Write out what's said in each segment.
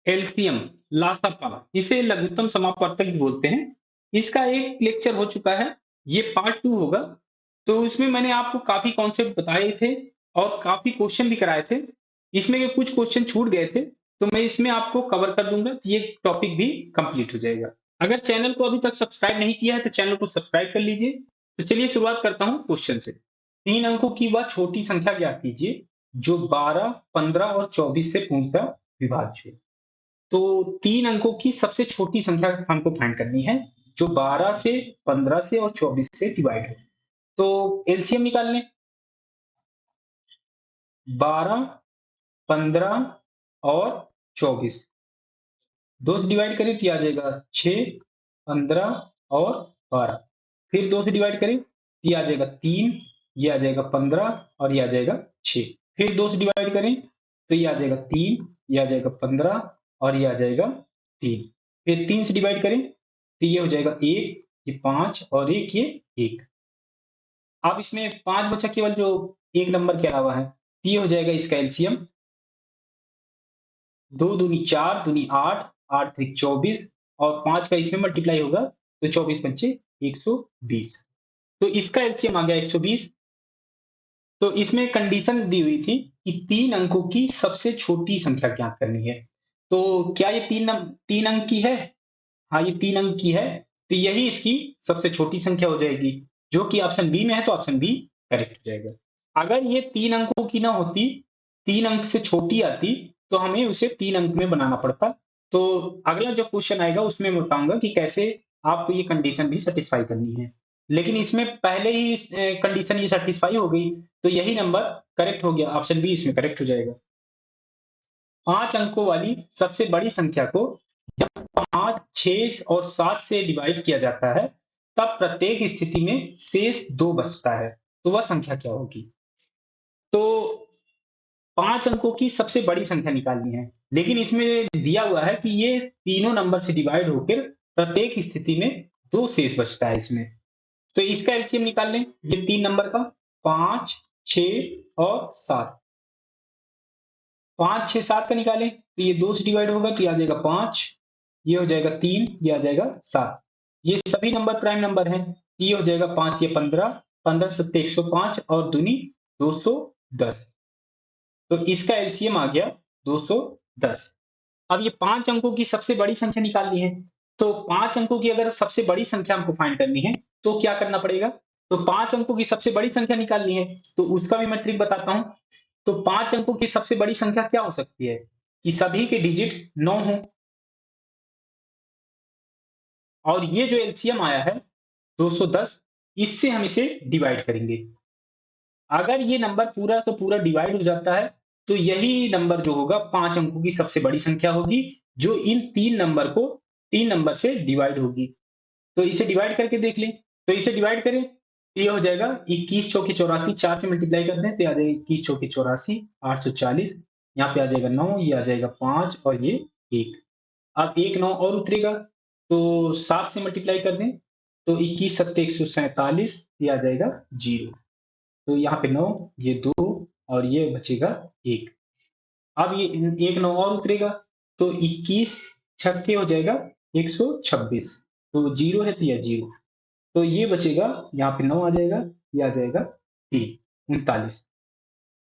LCM, लासापा, इसे लघुत्तम समापवर्तक भी बोलते हैं। इसका एक लेक्चर हो चुका है, ये पार्ट 2 होगा। तो उसमें मैंने आपको काफ़ी कॉन्सेप्ट बताए थे और काफ़ी क्वेश्चन भी कराए थे। इसमें के कुछ क्वेश्चन छूट गए थे, तो मैं इसमें आपको कवर कर दूँगा, तो ये टॉपिक भी कंप्लीट हो जाएगा। अगर चैनल को अभी तक सब्सक्राइब नहीं किया है, तो चैनल को सब्सक्राइब कर लीजिए। तो चलिए शुरुआत करता हूँ क्वेश्चन से। 3 अंकों की वह छोटी संख्या ज्ञात कीजिए, जो 12, 15 और 24 से पूर्णतः विभाज्य है। तो 3 अंकों की सबसे छोटी संख्या हमको फाइंड करनी है, जो 12 से, 15 से और 24 से डिवाइड हो। तो एलसीएम निकाल लें। 12, 15 और 24, 2 से डिवाइड करें तो ये आ जाएगा 6, 15 और 12। फिर 2 से डिवाइड करें तो ये आ जाएगा 3, ये आ जाएगा 15 और ये आ जाएगा 6। फिर 2 से डिवाइड करें तो ये आ जाएगा 3, ये आ जाएगा 15 और ये आ जाएगा 3। फिर 3 से डिवाइड करें तो ये हो जाएगा 1, ये 5 और 1 ये 1। अब इसमें 5 बचा केवल जो 1 नंबर के अलावा है, तो ये हो जाएगा इसका एलसीएम। 2 दूनी 4, दूनी 8, 8 त्रिक 24 और 5 का इसमें मल्टीप्लाई होगा तो 24 पंचे 120। तो इसका एलसीएम आ गया 120। तो इसमें कंडीशन दी हुई थी कि 3 अंकों की सबसे छोटी संख्या ज्ञात करनी है। तो क्या ये 3 अंक की है? हाँ, ये 3 अंक की है, तो यही इसकी सबसे छोटी संख्या हो जाएगी, जो कि ऑप्शन बी में है, तो ऑप्शन बी करेक्ट हो जाएगा। अगर ये 3 अंकों की ना होती, 3 अंक से छोटी आती, तो हमें उसे 3 अंक में बनाना पड़ता। तो अगला जो क्वेश्चन आएगा उसमें मैं बताऊँगा कि कैसे आपको ये कंडीशन भी सैटिस्फाई करनी है। लेकिन इसमें पहले ही कंडीशन ये सैटिस्फाई हो गई, तो यही नंबर करेक्ट हो गया, ऑप्शन बी इसमें करेक्ट हो जाएगा। 5 अंकों वाली सबसे बड़ी संख्या को 5, 6 और 7 से डिवाइड किया जाता है, तब प्रत्येक स्थिति में शेष 2 बचता है। तो वह संख्या क्या होगी? तो 5 अंकों की सबसे बड़ी संख्या निकालनी है, लेकिन इसमें दिया हुआ है कि ये तीनों नंबर से डिवाइड होकर प्रत्येक स्थिति में 2 शेष बचता है इसमें। तो इसका एलसीएम निकाल लें, ये 3 नंबर का, 5, 6 और 7। 5, 6, 7 का निकालें तो ये 2 से डिवाइड होगा तो ये आ जाएगा 5, ये हो जाएगा 3, ये आ जाएगा 7। ये सभी नंबर प्राइम नंबर हैं। ये हो जाएगा 5 ये 15, 15 सत्ते 105 और दूनी 210। तो इसका एलसीएम आ गया 210। अब ये 5 अंकों की सबसे बड़ी संख्या निकालनी है। तो 5 अंकों की अगर सबसे बड़ी संख्या हमको फाइंड करनी है, तो क्या करना पड़ेगा? तो 5 अंकों की सबसे बड़ी संख्या निकालनी है, तो उसका भी मैं ट्रिक बताता हूँ। तो 5 अंकों की सबसे बड़ी संख्या क्या हो सकती है? कि सभी के डिजिट 9 हों और ये जो एलसीएम आया है 210, इससे हम इसे डिवाइड करेंगे। अगर ये नंबर पूरा तो पूरा डिवाइड हो जाता है, तो यही नंबर जो होगा 5 अंकों की सबसे बड़ी संख्या होगी, जो इन 3 नंबर से डिवाइड होगी। तो इसे डिवाइड करके देख लें। तो इसे डिवाइड करें, तो ये हो जाएगा 21 चौके 84, 4 से मल्टीप्लाई करते हैं तो ये आ जाएगा 21 चौके 84, 840। यहाँ पे आ जाएगा 9, ये आ जाएगा 5 और ये 1। अब 1 9 और उतरेगा, तो 7 से मल्टीप्लाई कर दें, तो 21 सत्ते 147, ये आ जाएगा 0। तो यहाँ पे 9, ये 2 और ये बचेगा 1। अब ये 1 9 और उतरेगा, तो 21 छक्के हो जाएगा 126। तो 0 है तो यह 0। तो ये बचेगा, यहाँ पे 9 आ जाएगा, ये आ जाएगा 3, 39।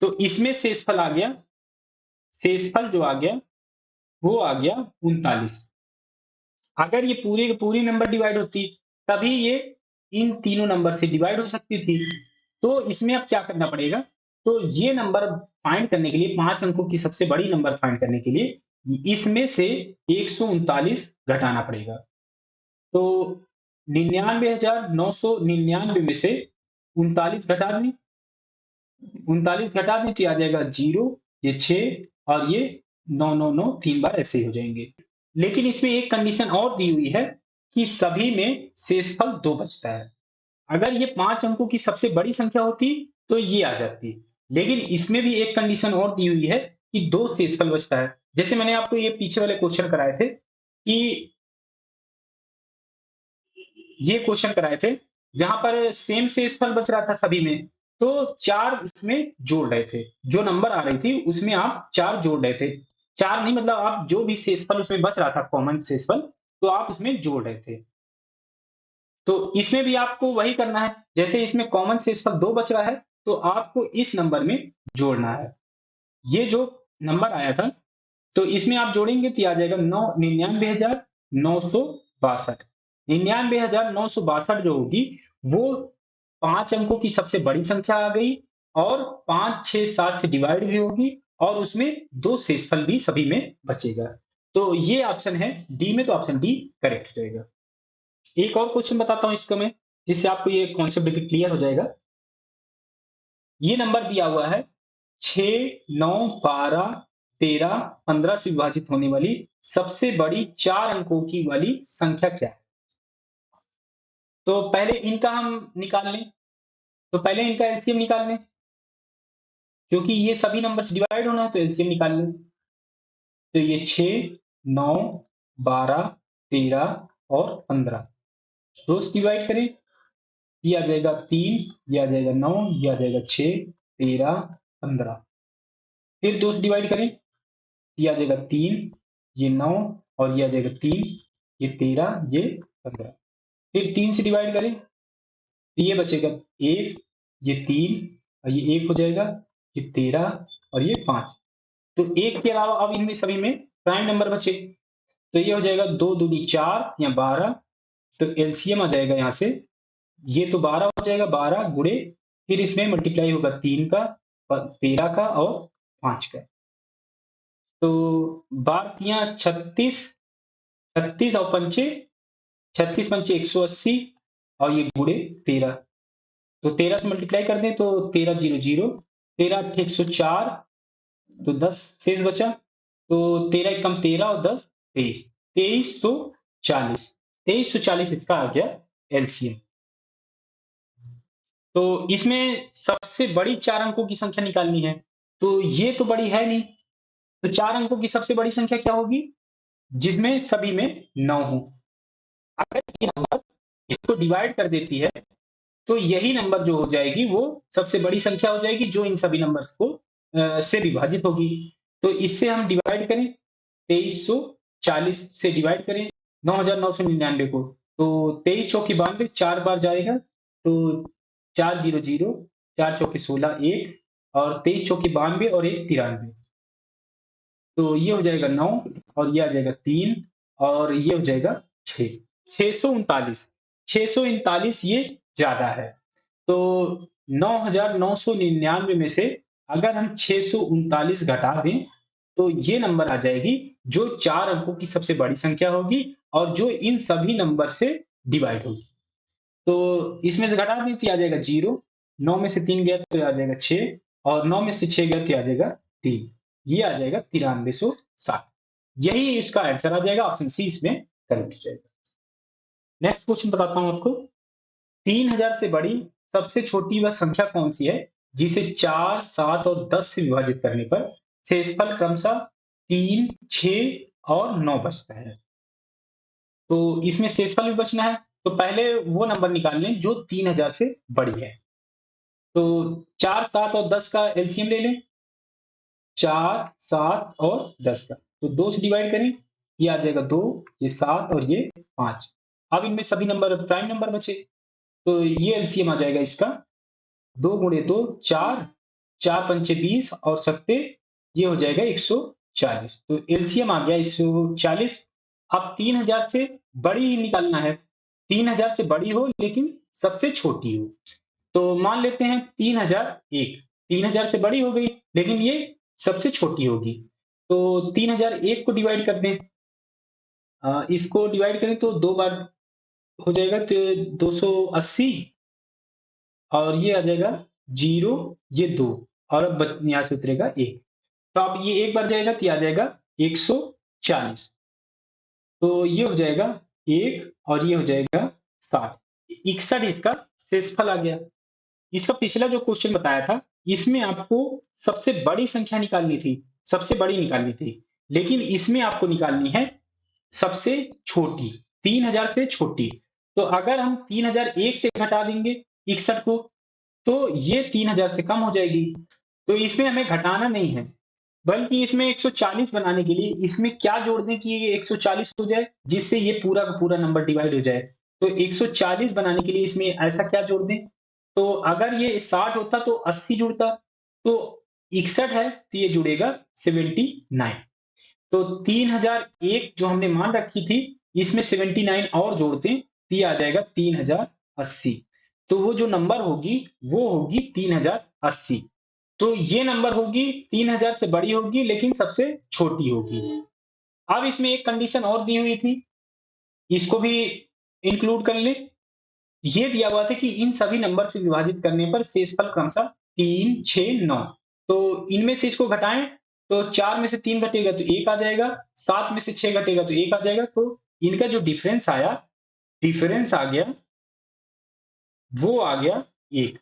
तो इसमें शेषफल आ गया, शेषफल जो आ गया, वो आ गया 39। अगर ये पूरे के पूरी नंबर डिवाइड होती, तभी ये इन तीनों नंबर से डिवाइड हो सकती थी। तो इसमें अब क्या करना पड़ेगा? तो ये नंबर फाइंड करने के लिए, 5 अंकों की सबसे बड़ी नंबर फाइंड करने के लिए, इसमें से 139 घटाना पड़ेगा। तो 99,999 में से 39 घटा दें, 39 घटा दें तो ये आ जाएगा 0, ये 6 और ये 999 3 बार ऐसे ही हो जाएंगे। लेकिन इसमें एक कंडीशन और दी हुई है कि सभी में शेषफल 2 बचता है। अगर ये 5 अंकों की सबसे बड़ी संख्या होती तो ये आ जाती। लेकिन इसमें भी एक कंडीशन और दी हुई है कि 2 शेषफल बचता है। जैसे मैंने आपको ये पीछे वाले क्वेश्चन कराए थे कि ये क्वेश्चन कराए थे, जहां पर सेम शेषफल बच रहा था सभी में, तो 4 उसमें जोड़ रहे थे। जो नंबर आ रही थी उसमें आप 4 जोड़ रहे थे। 4 नहीं, मतलब आप जो भी शेषफल उसमें बच रहा था, कॉमन शेषफल, तो आप उसमें जोड़ रहे थे। तो इसमें भी आपको वही करना है, जैसे इसमें कॉमन शेषफल 2 बच रहा है, तो आपको इस नंबर में जोड़ना है। ये जो नंबर आया था, तो इसमें आप जोड़ेंगे तो ये आ जाएगा 99,962। 99,962 जो होगी, वो 5 अंकों की सबसे बड़ी संख्या आ गई, और 5, 6, 7 से डिवाइड भी होगी, और उसमें 2 शेषफल भी सभी में बचेगा। तो ये ऑप्शन है डी में, तो ऑप्शन डी करेक्ट हो जाएगा। एक और क्वेश्चन बताता हूँ इसका मैं, जिससे आपको ये कॉन्सेप्ट भी क्लियर हो जाएगा। ये नंबर दिया हुआ है 6, 9, 12, 13, 15 से विभाजित होने वाली सबसे बड़ी 4 अंकों की वाली संख्या क्या है? तो पहले इनका हम निकाल लें, तो पहले इनका एलसीएम निकाल लें, क्योंकि ये सभी नंबर से डिवाइड होना है, तो एलसीएम निकाल लें। तो ये 6, 9, 12, 13 और 15 दो से डिवाइड करें, ये आ जाएगा 3, ये आ जाएगा 9, ये आ जाएगा 6, 13, 15। फिर 2 से डिवाइड करें, ये आ जाएगा 3, ये 9 और ये आ जाएगा 3, ये 13, ये 15। फिर 3 से डिवाइड करें, तो ये बचेगा 1, ये 3 और ये 1 हो जाएगा, ये 13 और ये 5। तो 1 के अलावा अब इनमें सभी में प्राइम नंबर बचे, तो ये हो जाएगा 2 दूनी 4 या 12। तो एलसीएम आ जाएगा यहाँ से, ये तो 12 हो जाएगा, 12 गुणे, फिर इसमें मल्टीप्लाई होगा 3 का, 13 का और 5 का। तो 12 तियां 36, 36 और पंचे 36 पंचे 180, और ये गुणे 13। तो 13 से मल्टीप्लाई कर दें तो 13 जीरो जीरो, 13 8 104, तो 10 शेष बचा। तो 13 एक कम 13 और 10 23, 2340। 2340 इसका आ गया एलसीएम। तो इसमें सबसे बड़ी 4 अंकों की संख्या निकालनी है, तो ये तो बड़ी है नहीं, तो 4 अंकों की सबसे बड़ी संख्या क्या होगी? जिसमें सभी में 9 हो। अगर ये नंबर इसको डिवाइड कर देती है, तो यही नंबर जो हो जाएगी वो सबसे बड़ी संख्या हो जाएगी, जो इन सभी नंबर्स को से विभाजित होगी। तो इससे हम डिवाइड करें, 2340 से डिवाइड करें 9999 को, तो 23 चौकी 92, 4 बार जाएगा, तो 4 जीरो जीरो, 4 चौके 16, 1 और 23 चौके 92 और 1 93। तो ये हो जाएगा 9 और ये आ जाएगा 3 और ये हो जाएगा 6, 639। 639 ये ज्यादा है। तो 9999 में से अगर हम 639 घटा दें, तो ये नंबर आ जाएगी जो 4 अंकों की सबसे बड़ी संख्या होगी, और जो इन सभी नंबर से डिवाइड होगी। तो इसमें से घटा दें तो ये आ जाएगा 0, 9 में से 3 गया तो ये आ जाएगा 6, और 9 में से 6 गया तो ये आ जाएगा 3। ये आ जाएगा 9360। यही इसका आंसर आ जाएगा, ऑप्शन सी इसमें करेक्ट हो जाएगा। नेक्स्ट क्वेश्चन बताता हूं आपको। 3000 से बड़ी सबसे छोटी वह संख्या कौन सी है, जिसे 4, 7 और 10 से विभाजित करने पर शेषफल क्रमशः 3, 6 और 9 बचता है? तो इसमें शेषफल भी बचना है, तो पहले वो नंबर निकाल लें जो 3000 से बड़ी है। तो 4, 7 और 10 का एलसीएम ले लें। 4, 7 और 10 का, तो 2 से डिवाइड करें, ये आ जाएगा 2, ये 7 और ये 5। अब इनमें सभी नंबर प्राइम नंबर बचे, तो ये एलसीएम आ जाएगा इसका, 2 गुणे 2 4, 4 पंचे 20 और सत्ते, ये हो जाएगा 140। तो एलसीएम आ गया 140। अब 3000 से बड़ी ही निकालना है, 3000 से बड़ी हो लेकिन सबसे छोटी हो। तो मान लेते हैं 3001, 3000 से बड़ी हो गई लेकिन ये सबसे छोटी होगी। तो 3001 को डिवाइड कर दें, इसको डिवाइड करें तो 2 बार हो जाएगा, तो 280, और ये आ जाएगा 0, ये 2, और अब यहाँ से उतरेगा 1। तो अब ये एक बार जाएगा तो ये आ जाएगा 140। तो ये हो जाएगा 1 और ये हो जाएगा 60। 61 इसका शेषफल आ गया। इसका पिछला जो क्वेश्चन बताया था, इसमें आपको सबसे बड़ी संख्या निकालनी थी, सबसे बड़ी निकालनी थी। लेकिन इसमें आपको निकालनी है सबसे छोटी, 3000 से छोटी। तो अगर हम 3001 से घटा देंगे 61 को, तो ये 3000 से कम हो जाएगी। तो इसमें हमें घटाना नहीं है, बल्कि इसमें 140 बनाने के लिए इसमें क्या जोड़ दें कि ये 140 हो जाए, जिससे ये पूरा का पूरा नंबर डिवाइड हो जाए। तो 140 बनाने के लिए इसमें ऐसा क्या जोड़ दें? तो अगर ये 60 होता तो 80 जुड़ता, तो 61 है तो ये जुड़ेगा 79। तो 3001 जो हमने मान रखी थी, इसमें 79 और जोड़ते हैं, तो ये आ जाएगा 3080। तो वो जो नंबर होगी, वो होगी 3080। तो ये नंबर होगी 3000 से बड़ी होगी लेकिन सबसे छोटी होगी। अब इसमें एक कंडीशन और दी हुई थी, इसको भी इंक्लूड कर लें। ये दिया हुआ था कि इन सभी नंबर से विभाजित करने पर शेषफल क्रमशः 3, 6, 9। तो इनमें से इसको घटाएं, तो 4 में से 3 घटेगा तो 1 आ जाएगा, 7 में से 6 घटेगा तो 1 आ जाएगा। तो इनका जो डिफरेंस आया, डिफरेंस आ गया, वो आ गया 1।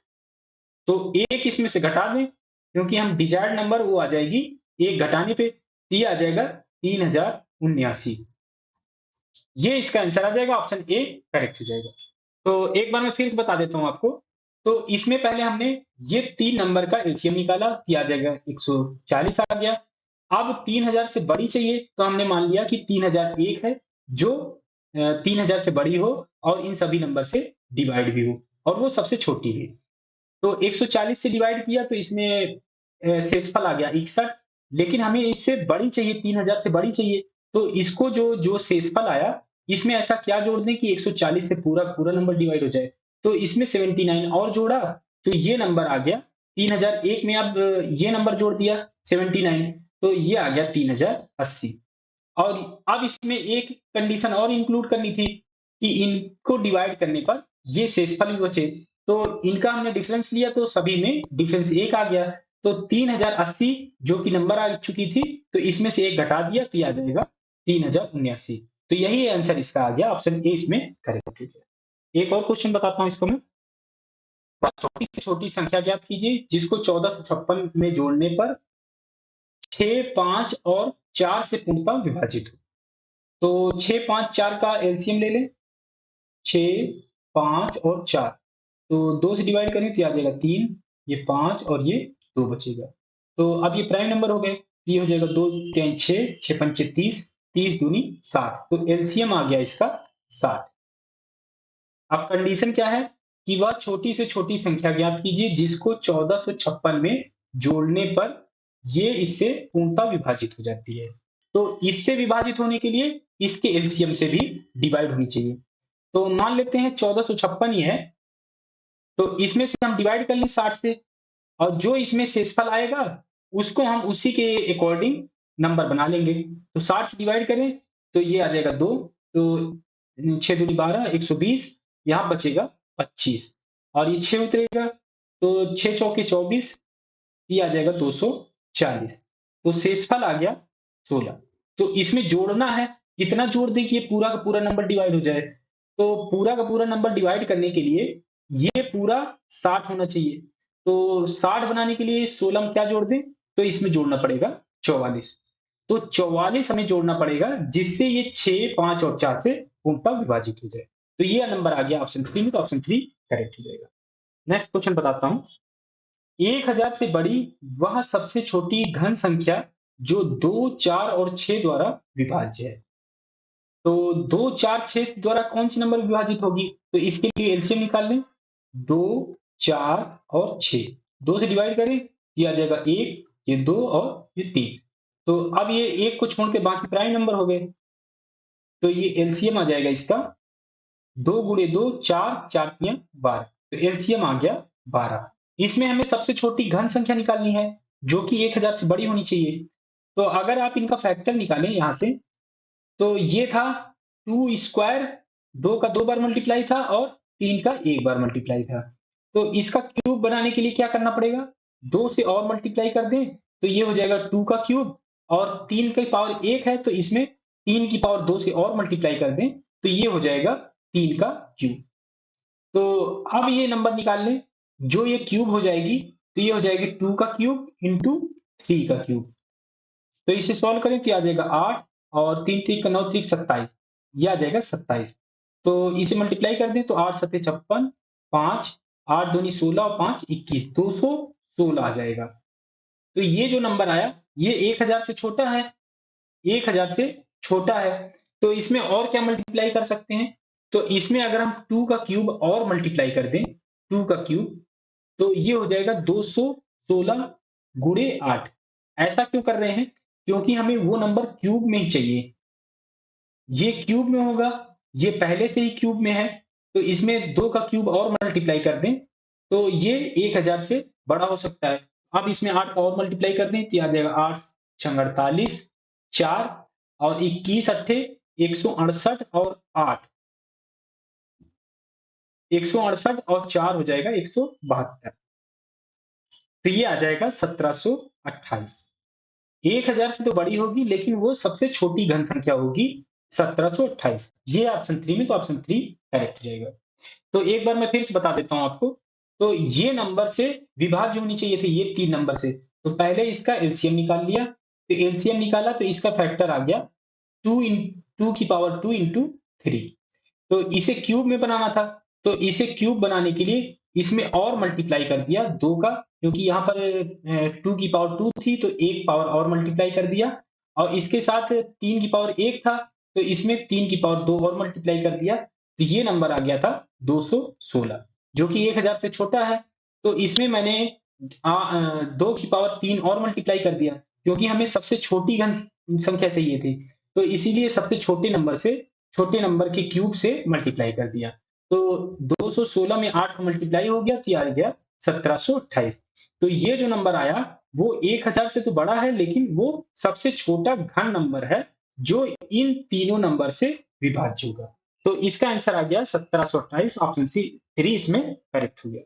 तो 1 इसमें से घटा दें, क्योंकि हम डिजायर्ड नंबर वो आ जाएगी 1 घटाने पे, तो ये आ जाएगा 3079। ये इसका आंसर आ जाएगा, ऑप्शन ए करेक्ट हो जाएगा। तो एक बार मैं फिर से बता देता हूँ आपको। तो इसमें पहले हमने ये 3 नंबर का एलसीएम निकाला, तो आ जाएगा 140 आ गया। अब 3000 से बड़ी चाहिए, तो हमने मान लिया कि 3001 है, जो 3000 से बड़ी हो और इन सभी नंबर से डिवाइड भी हो और वो सबसे छोटी भी। तो 140 से डिवाइड किया तो इसमें शेषफल आ गया 61। लेकिन हमें इससे बड़ी चाहिए, 3000 से बड़ी चाहिए। तो इसको जो जो शेषफल आया, इसमें ऐसा क्या जोड़ दें कि 140 से पूरा पूरा नंबर डिवाइड हो जाए। तो इसमें 79 और जोड़ा, तो ये नंबर आ गया 3001 में। अब ये नंबर जोड़ दिया 79, तो ये आ गया 3080। और अब इसमें एक कंडीशन और इंक्लूड करनी थी कि इनको डिवाइड करने पर ये शेषफल भी बचे। तो इनका हमने डिफरेंस लिया तो सभी में डिफरेंस 1 आ गया। तो 3080 जो कि नंबर आ चुकी थी, तो इसमें से 1 घटा दिया तो ये आ जाएगा 3079। तो यही आंसर इसका आ गया, ऑप्शन ए इसमें करेक्ट है। एक और क्वेश्चन बताता हूँ इसको मैं। छोटी से छोटी संख्या ज्ञात कीजिए जिसको 1456 में जोड़ने पर 6, 5 और 4 से पूर्णतः विभाजित हो। तो 6, 5, 4 का एलसीएम ले लें। 6, 5 और 4, तो 2 से डिवाइड करें तो ये आ जाएगा 3, ये 5 और ये 2 बचेगा। तो अब ये प्राइम नंबर हो गए, ये हो जाएगा 2 3 6, 6 पंचे 30, 30 दूनी 60। तो एलसीएम आ गया इसका 60। अब कंडीशन क्या है कि वह छोटी से छोटी संख्या ज्ञात कीजिए जिसको 1456 में जोड़ने पर ये इससे पूर्णतः विभाजित हो जाती है। तो इससे विभाजित होने के लिए इसके एलसीएम से भी डिवाइड होनी चाहिए। तो मान लेते हैं 1456 ही है, तो इसमें से हम डिवाइड कर लें 60 से, और जो इसमें शेषफल आएगा उसको हम उसी के अकॉर्डिंग नंबर बना लेंगे। तो 60 से डिवाइड करें तो ये आ जाएगा 2, तो 6 दूनी 12, 120, यहाँ बचेगा 25, और ये 6 उतरेगा तो 6 चौके 24, ये आ जाएगा 240। तो शेषफल आ गया 16। तो इसमें जोड़ना है, कितना जोड़ दें कि ये पूरा का पूरा नंबर डिवाइड हो जाए। तो पूरा का पूरा नंबर डिवाइड करने के लिए ये पूरा 60 होना चाहिए। तो 60 बनाने के लिए 16 में क्या जोड़ दें, तो इसमें जोड़ना पड़ेगा 44। तो 44 हमें जोड़ना पड़ेगा जिससे ये 6, 5 और 4 से पूर्णतः विभाजित हो जाए। तो ये नंबर आ गया ऑप्शन 3 में, तो ऑप्शन 3 करेक्ट हो जाएगा। नेक्स्ट क्वेश्चन बताता हूं। 1000 से बड़ी वह सबसे छोटी घन संख्या जो 2, 4 और 6 द्वारा विभाज्य है। तो 2, 4, 6 द्वारा कौन सी नंबर विभाजित होगी? तो इसके लिए एलसीएम निकाल लें। 2, 4 और 6, 2 से डिवाइड करें, ये आ जाएगा 1, ये 2 और ये 3। तो अब ये 1 को छोड़ के बाकी प्राइम नंबर हो गए। तो ये एलसीएम आ जाएगा इसका 2 गुणे 2, 4, 4 तियां 12। तो एलसीएम आ गया 12। इसमें हमें सबसे छोटी घन संख्या निकालनी है जो कि 1000 से बड़ी होनी चाहिए। तो अगर आप इनका फैक्टर निकालें यहां से, तो ये था 2 स्क्वायर, 2 का 2 बार मल्टीप्लाई था और 3 का 1 बार मल्टीप्लाई था। तो इसका क्यूब बनाने के लिए क्या करना पड़ेगा, 2 से और मल्टीप्लाई कर दें तो ये हो जाएगा 2 का क्यूब, और 3 की पावर 1 है तो इसमें 3 की पावर 2 से और मल्टीप्लाई कर दें तो ये हो जाएगा 3 का क्यूब। तो अब ये नंबर निकाल लें, जो ये क्यूब हो जाएगी तो ये हो जाएगी 2 का क्यूब इंटू 3 का क्यूब। तो इसे सॉल्व करें तो ये आ जाएगा 8, और 3 3 का 9 3 27, ये आ जाएगा 27। तो इसे मल्टीप्लाई कर दें तो 8 सत्ते 56, 5, 8 दूनी 16 और 5 21, 216 आ जाएगा। तो ये जो नंबर आया ये 1000 से छोटा है, 1000 से छोटा है, तो इसमें और क्या मल्टीप्लाई कर सकते हैं? तो इसमें अगर हम 2 का क्यूब और मल्टीप्लाई कर दें, 2 का क्यूब, तो ये हो जाएगा 216 गुणे 8। ऐसा क्यों कर रहे हैं? क्योंकि हमें वो नंबर क्यूब में ही चाहिए। ये क्यूब में होगा, ये पहले से ही क्यूब में है, तो इसमें 2 का क्यूब और मल्टीप्लाई कर दें, तो ये 1000 से बड़ा हो सकता है। अब इसमें 8 का और मल्टीप्लाई कर दें, तो ये आ जाएगा 8 छंग 48, 4 और 21 अट्ठे 168 और 8, 168 और 4 हो जाएगा 172। तो ये आ जाएगा 1728। 1000 से तो बड़ी होगी, लेकिन वो सबसे छोटी घन संख्या होगी 1728। ये ऑप्शन 3 में, तो ऑप्शन 3 करेक्ट हो जाएगा। तो एक बार मैं फिर से बता देता हूं आपको। तो ये नंबर से विभाज्य होनी चाहिए थे, ये 3 नंबर से। तो पहले इसका एलसीएम निकाल लिया, तो एलसीएम निकाला तो इसका फैक्टर आ गया 2 की पावर 2 इंटू 3। तो इसे क्यूब में बनाना था, तो इसे क्यूब बनाने के लिए इसमें और मल्टीप्लाई कर दिया 2 का, क्योंकि यहाँ पर 2 की पावर 2 थी, तो एक पावर और मल्टीप्लाई कर दिया, और इसके साथ 3 की पावर 1 था, तो इसमें 3 की पावर 2 और मल्टीप्लाई कर दिया, तो ये नंबर आ गया था 216, जो कि 1000 से छोटा है। तो इसमें मैंने 2 की पावर 3 और मल्टीप्लाई कर दिया, क्योंकि हमें सबसे छोटी घन संख्या चाहिए थी, तो इसीलिए सबसे छोटे नंबर के क्यूब से मल्टीप्लाई कर दिया। तो 216 में 8 का मल्टीप्लाई हो गया, तो ये आ गया 1728। तो ये जो नंबर आया वो 1000 से तो बड़ा है, लेकिन वो सबसे छोटा घन नंबर है जो इन तीनों नंबर से विभाज्य होगा। तो इसका आंसर आ गया 1728, ऑप्शन सी 3 इसमें करेक्ट हो गया।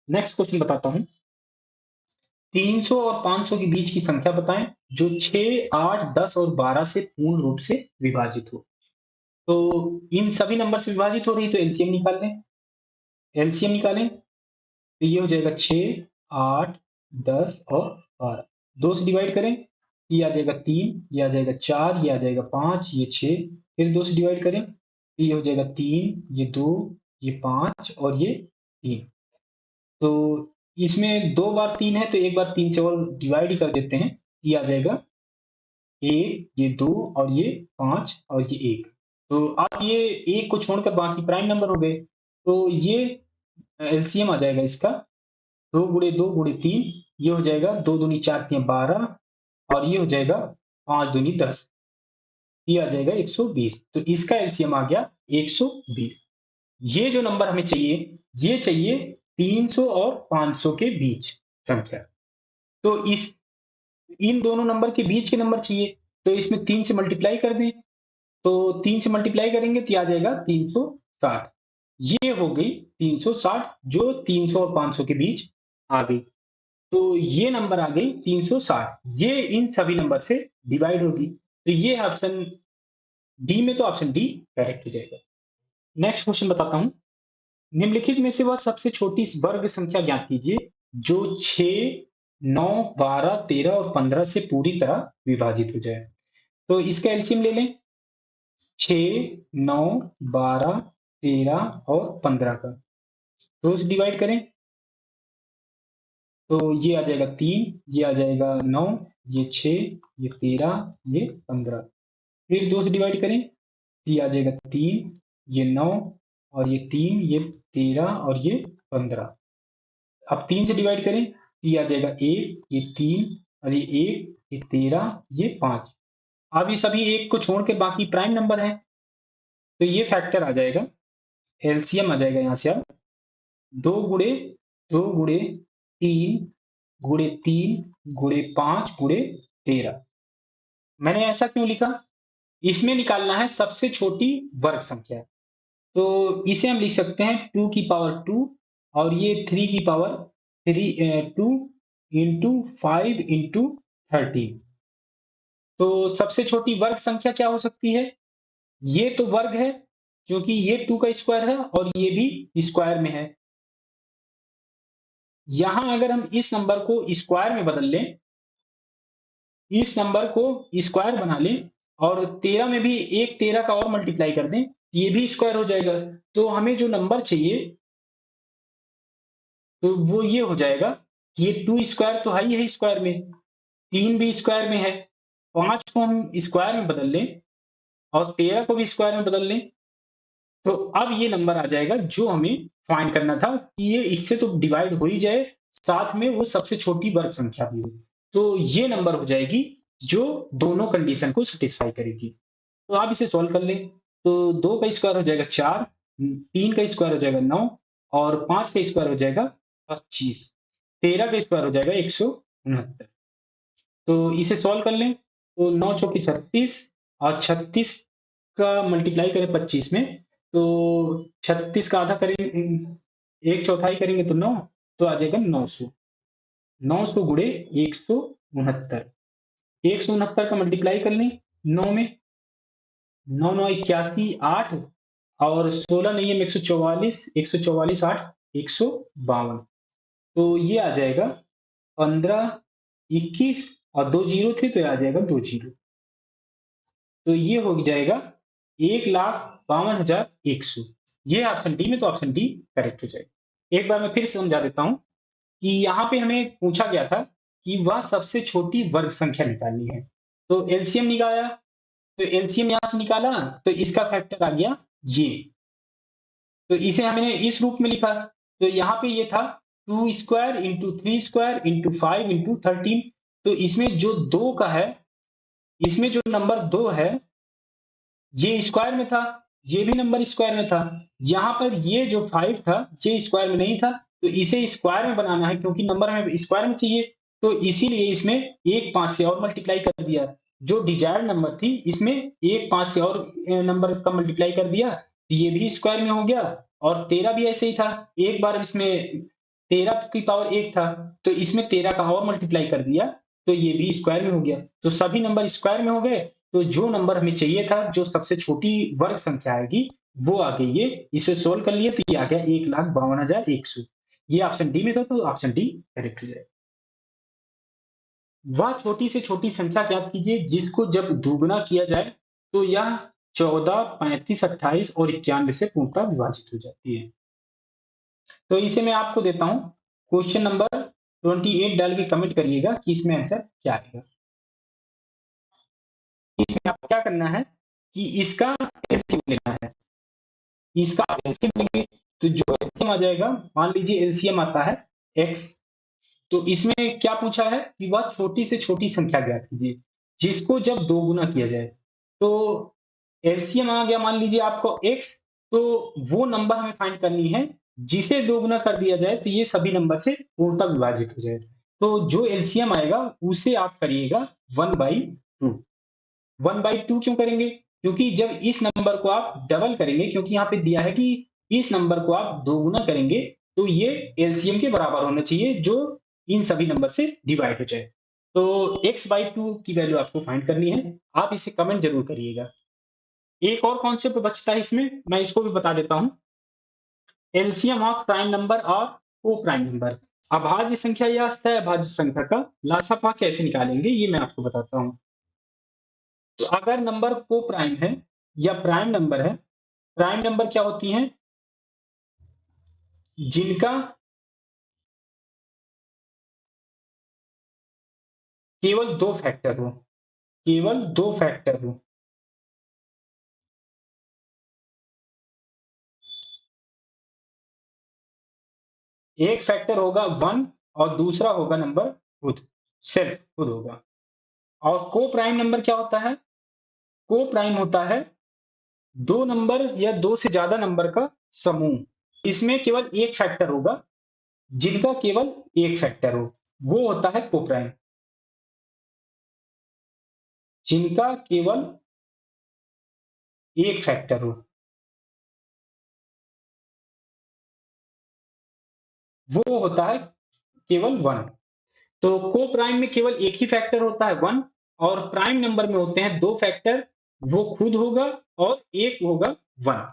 नेक्स्ट क्वेश्चन बताता हूं। 300 और 500 के बीच की संख्या बताएं जो 6, 8, 10 और 12 से पूर्ण रूप से विभाजित हो। तो इन सभी नंबर से विभाजित हो रही, तो एलसीएम निकाल लें। एलसीएम निकालें तो ये हो जाएगा 6, 8, 10 और 12। 2 से डिवाइड करें, ये आ जाएगा 3, ये आ जाएगा 4, ये आ जाएगा 5, ये 6। फिर 2 से डिवाइड करें, ये हो जाएगा 3, ये 2, ये 5 और ये 3। तो इसमें 2 बार 3 है, तो एक बार 3 से और डिवाइड ही कर देते हैं। ये आ जाएगा 1, ये 2 और ये 5 और ये 1। तो अब ये 1 को छोड़कर बाकी प्राइम नंबर हो गए। तो ये एलसीएम आ जाएगा इसका 2 गुणे 2 गुणे 3, ये हो जाएगा 2 दूनी 4 तियां 12 और ये हो जाएगा 5 दूनी 10, ये आ जाएगा 120। तो इसका एलसीएम आ गया 120। ये जो नंबर हमें चाहिए, ये चाहिए 300 और 500 के बीच संख्या। तो इस इन दोनों नंबर के बीच के नंबर चाहिए, तो इसमें 3 से मल्टीप्लाई कर दें। तो 3 से मल्टीप्लाई करेंगे तो ये आ जाएगा 360। ये हो गई 360, जो 300 और 500 के बीच आ गई। तो ये नंबर आ गई 360, ये इन सभी नंबर से डिवाइड होगी। तो ये ऑप्शन डी में, तो ऑप्शन डी करेक्ट हो जाएगा। नेक्स्ट क्वेश्चन बताता हूं। निम्नलिखित में से वह सबसे छोटी वर्ग संख्या ज्ञात कीजिए जो 6, 9, 12, 13 और 15 से पूरी तरह विभाजित हो जाए। तो इसका एलसीएम ले लें। 6, 9, 12, 13 और 15 का 2 से डिवाइड करें, तो ये आ जाएगा 3, ये आ जाएगा 9, ये 6, ये 13, ये 15। फिर 2 से डिवाइड करें, तो ये आ जाएगा 3, ये 9 और ये 3, ये 13 और ये 15। अब 3 से डिवाइड करें, तो ये आ जाएगा 1, ये 3 और ये 1, ये 13, ये 5। अब ये सभी 1 को छोड़ के बाकी प्राइम नंबर हैं, तो ये फैक्टर आ जाएगा, एलसीएम आ जाएगा यहाँ से। अब 2 गुणे 2 गुणे 3 गुणे 3 गुणे 5 गुणे 13। मैंने ऐसा क्यों लिखा? इसमें निकालना है सबसे छोटी वर्ग संख्या। तो इसे हम लिख सकते हैं 2 की पावर 2 और ये 3 की पावर 2 इंटू 5 इंटू 13। तो सबसे छोटी वर्ग संख्या क्या हो सकती है? ये तो वर्ग है, क्योंकि ये 2 का स्क्वायर है और ये भी स्क्वायर में है। यहां अगर हम इस नंबर को स्क्वायर में बदल लें, इस नंबर को स्क्वायर बना लें और 13 में भी एक 13 का और मल्टीप्लाई कर दें, ये भी स्क्वायर हो जाएगा। तो हमें जो नंबर चाहिए, तो वो ये हो जाएगा कि ये 2 स्क्वायर तो है ही है स्क्वायर में, 3 भी स्क्वायर में है, 5 को हम स्क्वायर में बदल लें और 13 को भी स्क्वायर में बदल लें, तो अब ये नंबर आ जाएगा जो हमें फाइंड करना था कि ये इससे तो डिवाइड हो ही जाए, साथ में वो सबसे छोटी वर्ग संख्या भी हो। तो ये नंबर हो जाएगी जो दोनों कंडीशन को सैटिस्फाई करेगी। तो आप इसे सॉल्व कर लें। तो 2 का स्क्वायर हो जाएगा 4, 3 का स्क्वायर हो जाएगा 9 और 5 का स्क्वायर हो जाएगा 25। 13 का स्क्वायर हो जाएगा 169। तो इसे सॉल्व कर लें। तो 9 चौके 36 और 36 का मल्टीप्लाई करें 25 में, तो 36 का आधा करें, 1/4 करेंगे तो 9, तो आ जाएगा 900। 900 गुणे 169। 169 का मल्टीप्लाई कर लें 9 में, 9 9 81 8 और 16 नियम 144, 144 8 152। तो ये आ जाएगा 15 21 और 2 जीरो थे तो ये आ जाएगा 2 जीरो। तो ये हो जाएगा 1,52,100। ये ऑप्शन डी में, तो ऑप्शन डी करेक्ट हो जाएगा। एक बार मैं फिर समझा देता हूं कि यहाँ पे हमें पूछा गया था कि वह सबसे छोटी वर्ग संख्या निकालनी है। तो एलसीएम निकाला, तो एलसीएम यहां से निकाला तो इसका फैक्टर आ गया ये, तो इसे हमने इस रूप में लिखा। तो यहाँ पे ये था 2 square into 3 square into 5 into 13। तो इसमें जो 2 का है, इसमें जो नंबर 2 है ये स्क्वायर में था, ये भी नंबर स्क्वायर में था। यहाँ पर ये जो 5 था ये स्क्वायर में नहीं था, तो इसे स्क्वायर में बनाना है क्योंकि नंबर हमें स्क्वायर में चाहिए। तो इसीलिए इसमें एक 5 से और मल्टीप्लाई कर दिया। जो डिजायर्ड नंबर थी इसमें एक 5 से और नंबर का मल्टीप्लाई कर दिया, तो ये भी स्क्वायर में हो गया। और 13 भी ऐसे ही था, एक बार इसमें 13 की पावर 1 था, तो इसमें 13 का और मल्टीप्लाई कर दिया, तो ये भी स्क्वायर में हो गया। तो सभी नंबर स्क्वायर में हो गए। तो जो नंबर हमें चाहिए था, जो सबसे छोटी वर्ग संख्या आएगी, वो आ गई ये। इसे सोल्व कर लिए तो ये आ गया 1,52,100। ये ऑप्शन डी में था, तो ऑप्शन डी करेक्ट हो जाएगा। वह छोटी से छोटी संख्या ज्ञात कीजिए जिसको जब दुगुना किया जाए तो यह 14, 35, 28 और 91 से पूर्णतः विभाजित हो जाती है। तो इसे मैं आपको देता हूं, क्वेश्चन नंबर 28 डाल के कमेंट करिएगा कि इसमें आंसर क्या आएगा। इसमें आपको क्या करना है कि इसका एलसीएम लेना है। इसका एलसीएम लेंगे तो जो एलसीएम आ जाएगा, मान लीजिए एलसीएम आता है x, तो इसमें क्या पूछा है कि वह छोटी से छोटी संख्या ज्ञात कीजिए जिसको जब दो गुना किया जाए। तो एलसीएम आ गया मान लीजिए आपको x, तो वो नंबर हमें फाइंड करनी है जिसे दो गुना कर दिया जाए तो ये सभी नंबर से पूर्णतः विभाजित हो जाए। तो जो एलसीएम आएगा उसे आप करिएगा 1/2। 1/2 क्यों करेंगे? क्योंकि जब इस नंबर को आप डबल करेंगे, क्योंकि यहाँ पे दिया है कि इस नंबर को आप दोगुना करेंगे तो ये एलसीएम के बराबर होना चाहिए जो इन सभी नंबर से डिवाइड हो जाए। तो x/2 की वैल्यू आपको फाइंड करनी है। आप इसे कमेंट जरूर करिएगा। एक और कॉन्सेप्ट बचता है इसमें, मैं इसको भी बता देता हूं। एलसीएम ऑफ प्राइम नंबर और को प्राइम नंबर। अभाज्य संख्या या सहअभाज्य संख्या का लासापा कैसे निकालेंगे ये मैं आपको बताता हूं। तो अगर नंबर को प्राइम है या प्राइम नंबर है, प्राइम नंबर क्या होती हैं? जिनका केवल दो फैक्टर हो, केवल दो फैक्टर हो। एक फैक्टर होगा 1 और दूसरा होगा नंबर खुद, सिर्फ खुद होगा। और को प्राइम नंबर क्या होता है? को प्राइम होता है दो नंबर या दो से ज्यादा नंबर का समूह। इसमें केवल एक फैक्टर होगा, जिनका केवल एक फैक्टर हो, वो होता है को प्राइम। जिनका केवल एक फैक्टर हो वो होता है केवल 1। तो को प्राइम में केवल एक ही फैक्टर होता है 1, और प्राइम नंबर में होते हैं दो फैक्टर, वो खुद होगा और एक होगा 1।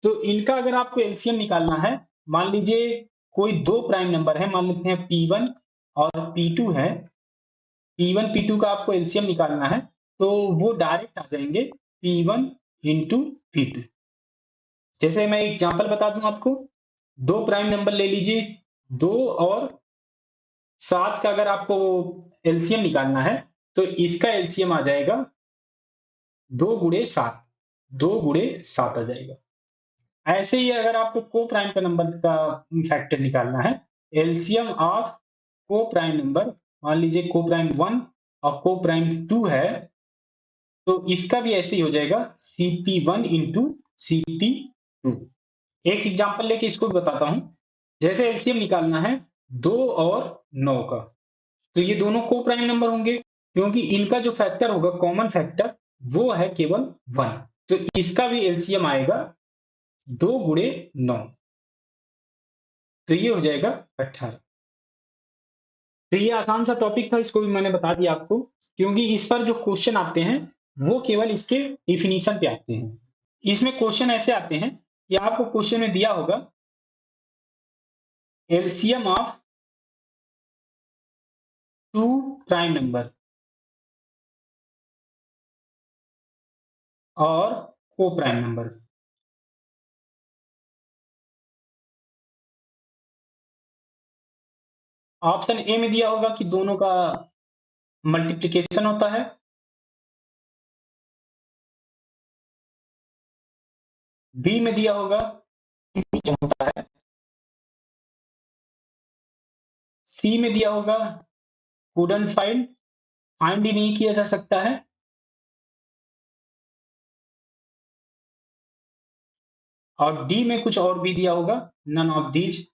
तो इनका अगर आपको एलसीएम निकालना है, मान लीजिए कोई दो प्राइम नंबर है, मान लेते हैं P1 और P2 है। P1 P2 का आपको एलसीएम निकालना है, तो वो डायरेक्ट आ जाएंगे P1 इंटू P2। जैसे मैं एग्जांपल बता दूं आपको, दो प्राइम नंबर ले लीजिए, 2 और 7 का अगर आपको एलसीएम निकालना है तो इसका एलसीएम आ जाएगा 2 गुणे 7, 2 गुणे 7 आ जाएगा। ऐसे ही अगर आपको को प्राइम का नंबर का फैक्टर निकालना है, एलसीएम ऑफ को प्राइम नंबर, मान लीजिए को प्राइम 1 और को प्राइम 2 है, तो इसका भी ऐसे ही हो जाएगा CP1 इंटू CP2। एक एग्जांपल लेके इसको भी बताता हूं। जैसे एलसीएम निकालना है 2 और 9 का, तो ये दोनों को प्राइम नंबर होंगे, क्योंकि इनका जो फैक्टर होगा कॉमन फैक्टर वो है केवल 1, तो इसका भी एलसीएम आएगा 2 गुणे 9, तो ये हो जाएगा 18। तो ये आसान सा टॉपिक था, इसको भी मैंने बता दिया आपको, क्योंकि इस पर जो क्वेश्चन आते हैं वो केवल इसके डिफिनीशन पे आते हैं। इसमें क्वेश्चन ऐसे आते हैं कि आपको क्वेश्चन में दिया होगा एलसीएम ऑफ 2 प्राइम नंबर और को प्राइम नंबर। ऑप्शन ए में दिया होगा कि दोनों का मल्टीप्लिकेशन होता है, बी में दिया होगा डिवीजन होता है, सी में दिया होगा कुडंट फाइंड, फाइंड ही नहीं किया जा सकता है, और डी में कुछ और भी दिया होगा, नन ऑफ दीज।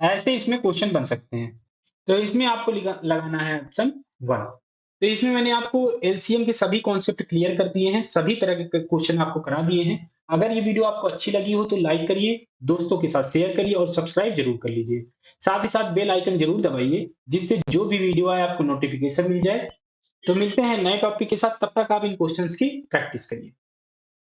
ऐसे इसमें क्वेश्चन बन सकते हैं। तो इसमें आपको लगाना है ऑप्शन 1। तो इसमें मैंने आपको एलसीएम के सभी कॉन्सेप्ट क्लियर कर दिए हैं, सभी तरह के क्वेश्चन आपको करा दिए हैं। अगर ये वीडियो आपको अच्छी लगी हो तो लाइक करिए, दोस्तों के साथ शेयर करिए और सब्सक्राइब जरूर कर लीजिए। साथ ही साथ बेल आइकन जरूर दबाइए, जिससे जो भी वीडियो आए आपको नोटिफिकेशन मिल जाए। तो मिलते हैं नए टॉपिक के साथ, तब तक आप इन क्वेश्चंस की प्रैक्टिस करिए।